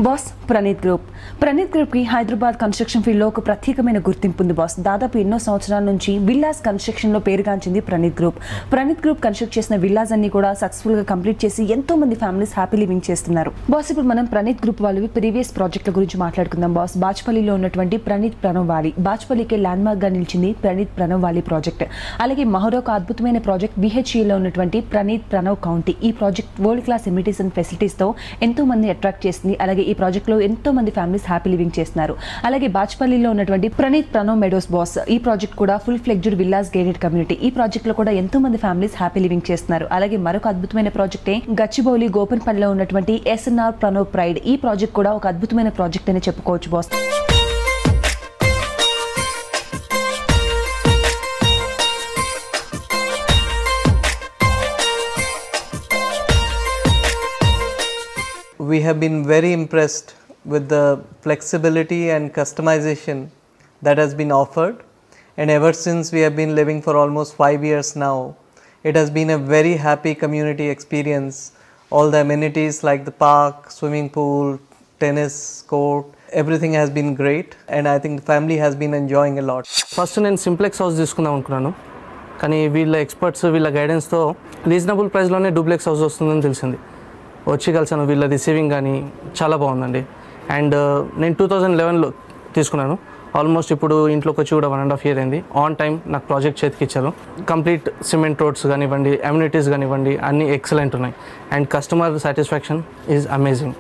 Boss Praneeth group కి Hyderabad construction field లో ఒక ప్రత్యేకమైన గుర్తింపు ఉంది బాస్. దాదాపు ఎన్నో సంవత్సరాల నుంచి విల్లాస్ కన్స్ట్రక్షన్ లో పేరుగాంచింది ప్రణీత్ గ్రూప్ కన్స్ట్రక్ట్ చేసిన విల్లాస్ అన్ని కూడా సక్సెస్ఫుల్ గా కంప్లీట్ చేసి ఎంతో మంది ఫ్యామిలీస్ హ్యాపీ లివింగ్ చేస్తున్నారు బాస్. ఇప్పుడు మనం ప్రణీత్ గ్రూప్ వాళ్ళవి ప్రీవియస్ ప్రాజెక్టుల గురించి మాట్లాడుకుందాం బాస్. బాచ్పల్లిలో ఉన్నటువంటి ప్రణీత్ ప్రణవ్ వాలీ, బాచ్పల్లికి ల్యాండ్ మార్క్ గా నిలిచింది ప్రణీత్ ప్రణవ్ వాలీ ప్రాజెక్ట్. అలాగే మరొక అద్భుతమైన ప్రాజెక్ట్ BHEలో ఉన్నటువంటి ప్రణీత్ ప్రణవ్ కౌంటీ. ఈ project world class amenities and facilities తో ఎంతో మంది అట్రాక్ట్ చేసింది. అలాగే ఈ ప్రాజెక్ట్ లో ఎంతో మంది ఫ్యామిలీస్ హ్యాపీ లివింగ్ చేస్తున్నారు. అలాగే బాచ్పల్లిలో ఉన్నటువంటి ప్రణీత్ ప్రణవ్ మెడోస్ బాస్, ఈ ప్రాజెక్ట్ కూడా full fledged villas gated community. ఈ ప్రాజెక్ట్ లో కూడా ఎంతో మంది ఫ్యామిలీస్ హ్యాపీ లివింగ్ చేస్తున్నారు. అలాగే మరొక అద్భుతమైన ప్రాజెక్టే గచ్చిబౌలి గోపన్పల్లిలో ఉన్నటువంటి SNR ప్రణవ్ ప్రైడ్. ఈ ప్రాజెక్ట్ కూడా ఒక అద్భుతమైన ప్రాజెక్ట్ అని చెప్పుకోవచ్చు boss. We have been very impressed with the flexibility and customization that has been offered, and ever since we have been living for almost 5 years now, it has been a very happy community experience. All the amenities like the park, swimming pool, tennis court, everything has been great, and I think the family has been enjoying a lot. First నేను simplex house తీసుకుందాం అనుకున్నాను, కానీ వీళ్ళ experts వీళ్ళ గైడెన్స్తో reasonable ప్రైస్లోనే duplex house వస్తుందని తెలిసింది. వచ్చి కలిసాను. వీళ్ళ రిసీవింగ్ కానీ చాలా బాగుందండి. అండ్ నేను 2011లో తీసుకున్నాను. ఆల్మోస్ట్ ఇప్పుడు ఇంట్లోకి వచ్చి కూడా 1.5 year అయింది. ఆన్ టైం నాకు ప్రాజెక్ట్ చేతికి ఇచ్చారు. కంప్లీట్ సిమెంట్ రోడ్స్ కానివ్వండి, అమ్యూనిటీస్ కానివ్వండి, అన్నీ ఎక్సలెంట్ ఉన్నాయి. And customer satisfaction is amazing.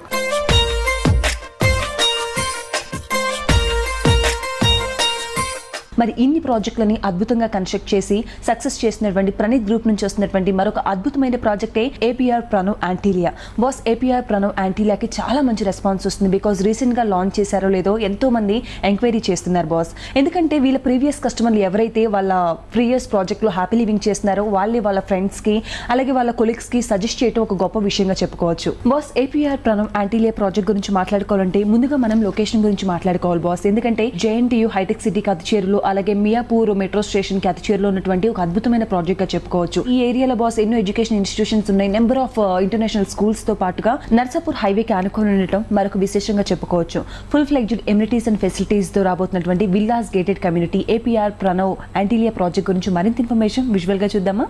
మరి ఇన్ని ప్రాజెక్టులని అద్భుతంగా కన్స్ట్రక్ట్ చేసి సక్సెస్ చేసినటువంటి ప్రణీత్ గ్రూప్ నుంచి వస్తున్నటువంటి మరొక అద్భుతమైన ప్రాజెక్టే APR Pranav Antilia boss. APR Pranav యాంటీలియాకి చాలా మంచి రెస్పాన్స్ వస్తుంది. బికాజ్ రీసెంట్గా లాంచ్ చేశారో లేదో ఎంతో మంది ఎంక్వైరీ చేస్తున్నారు బాస్. ఎందుకంటే వీళ్ళ ప్రీవియస్ కస్టమర్లు ఎవరైతే వాళ్ళ ప్రీవియస్ ప్రాజెక్ట్లో హ్యాపీ లివింగ్ చేస్తున్నారో వాళ్ళే వాళ్ళ ఫ్రెండ్స్కి అలాగే వాళ్ళ కొలీగ్స్కి సజెస్ట్ చేయడం ఒక గొప్ప విషయంగా చెప్పుకోవచ్చు బాస్. APR ప్రణవ్ యాంటీలియా ప్రాజెక్ట్ గురించి మాట్లాడుకోవాలంటే ముందుగా మనం లొకేషన్ గురించి మాట్లాడుకోవాలి బాస్. ఎందుకంటే JNTU హైటెక్ సిటీకి అతిచేరులో అలాగే మియాపూర్ మెట్రో స్టేషన్ కి అతిచేరులో ఉన్నటువంటి ఒక అద్భుతమైన ప్రాజెక్ట్ గా చెప్పుకోవచ్చు. ఈ ఏరియాలో బాస్ ఎన్నో ఎడ్యుకేషన్ ఇన్స్టిట్యూషన్స్ ఉన్నాయి. నెంబర్ ఆఫ్ ఇంటర్నేషనల్ స్కూల్స్ తో పాటుగా నర్సాపూర్ హైవేకి ఆనుకొని ఉండటం మరొక విశేషంగా చెప్పుకోవచ్చు. Full fledged amenities and facilities తో రాబోతున్నటువంటి villas gated community APR Pranav యాంటీలియా project గురించి మరింత ఇన్ఫర్మేషన్ విజువల్ గా చూద్దామా?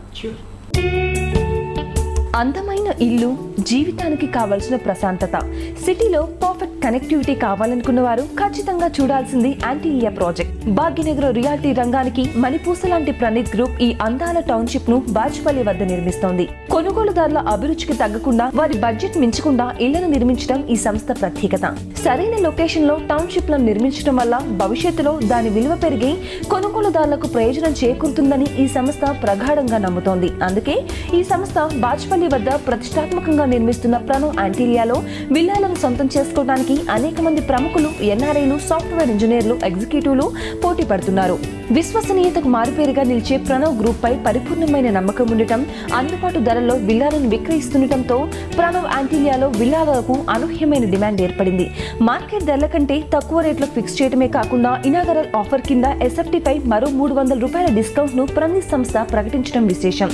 అందమైన ఇల్లు, జీవితానికి కావాల్సిన ప్రశాంతత, సిటీలో పర్ఫెక్ట్ కనెక్టివిటీ కావాలనుకున్న వారు ఖచ్చితంగా చూడాల్సింది యాంటీలియా ప్రాజెక్ట్. భాగ్యనగర్ రియాలిటీ రంగానికి మణిపూస లాంటి ప్రణీత్ గ్రూప్ ఈ అందాల టౌన్షిప్ ను బాచ్పల్లి వద్ద నిర్మిస్తోంది. కొనుగోలుదారుల అభిరుచికి తగ్గకుండా వారి బడ్జెట్ మించకుండా ఇళ్లను నిర్మించడం ఈ సంస్థ ప్రత్యేకత. సరైన లొకేషన్ లో టౌన్షిప్ లను నిర్మించడం వల్ల భవిష్యత్తులో దాని విలువ పెరిగి కొనుగోలుదారులకు ప్రయోజనం చేకూరుతుందని ఈ సంస్థ ప్రగాఢంగా నమ్ముతోంది. అందుకే ఈ సంస్థ బాచ్పల్లి వద్ద ప్రతిష్టాత్మకంగా నిర్మిస్తున్న ప్రణవ్ యాంటీలియాలో విల్లాలను సొంతం చేసుకోవడానికి అనేక మంది ప్రముఖులు, NRIలు, సాఫ్ట్వేర్ ఇంజనీర్లు, ఎగ్జిక్యూటివ్లు పోటీ పడుతున్నారు. విశ్వసనీయతకు మారుపేరుగా నిలిచే ప్రణవ్ గ్రూప్ పై పరిపూర్ణమైన నమ్మకం ఉండటం, అందుబాటు ధరల్లో విల్లాలను విక్రయిస్తుండటంతో ప్రణవ్ యాంటీలియాలో విల్లాలకు అనూహ్యమైన డిమాండ్ ఏర్పడింది. మార్కెట్ ధరల కంటే తక్కువ రేట్లో ఫిక్స్ చేయడమే కాకుండా ఇనాగరల్ ఆఫర్ కింద SFT పై మరో ₹300 డిస్కౌంట్ ను ప్రణీత్ సంస్థ ప్రకటించడం విశేషం.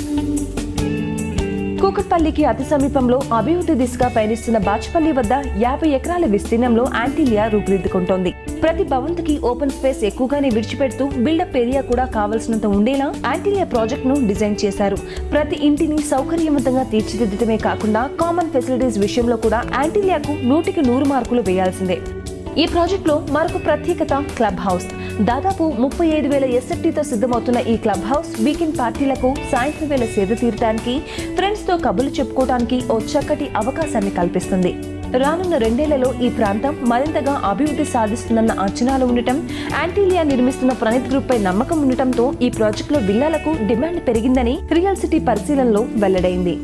కూకట్పల్లికి అతి సమీపంలో అభివృద్ధి దిశగా పయనిస్తున్న బాచ్పల్లి వద్ద 50 ఎకరాల విస్తీర్ణంలో యాంటీలియా రూపుదిద్దుకుంటోంది. ప్రతి భవంతికి ఓపెన్ స్పేస్ ఎక్కువగానే విడిచిపెడుతూ బిల్డప్ ఏరియా కూడా కావలసినంత ఉండేలా యాంటీలియా ప్రాజెక్ట్ ను డిజైన్ చేశారు. ప్రతి ఇంటిని సౌకర్యవంతంగా తీర్చిదిద్దడమే కాకుండా కామన్ ఫెసిలిటీస్ విషయంలో కూడా యాంటీలియాకు 100కి 100 మార్కులు వేయాల్సిందే. ఈ ప్రాజెక్ట్ లో మరొక ప్రత్యేకత క్లబ్ హౌస్. దాదాపు 35,000 SFTతో సిద్ధమవుతున్న ఈ క్లబ్ హౌస్ వీకెండ్ పార్టీలకు, సాయంత్రం వేళ సేద తీరడానికి, ఫ్రెండ్స్ తో కబుర్లు చెప్పుకోవడానికి ఓ చక్కటి అవకాశాన్ని కల్పిస్తుంది. రానున్న 2 ఏళ్లలో ఈ ప్రాంతం మరింతగా అభివృద్ధి సాధిస్తుందన్న అంచనాలు ఉండటం, యాంటీలియా నిర్మిస్తున్న ప్రణీత్ గ్రూప్ పై నమ్మకం ఉండటంతో ఈ ప్రాజెక్టులో విల్లాలకు డిమాండ్ పెరిగిందని రియల్ సిటీ పరిశీలనలో వెల్లడైంది.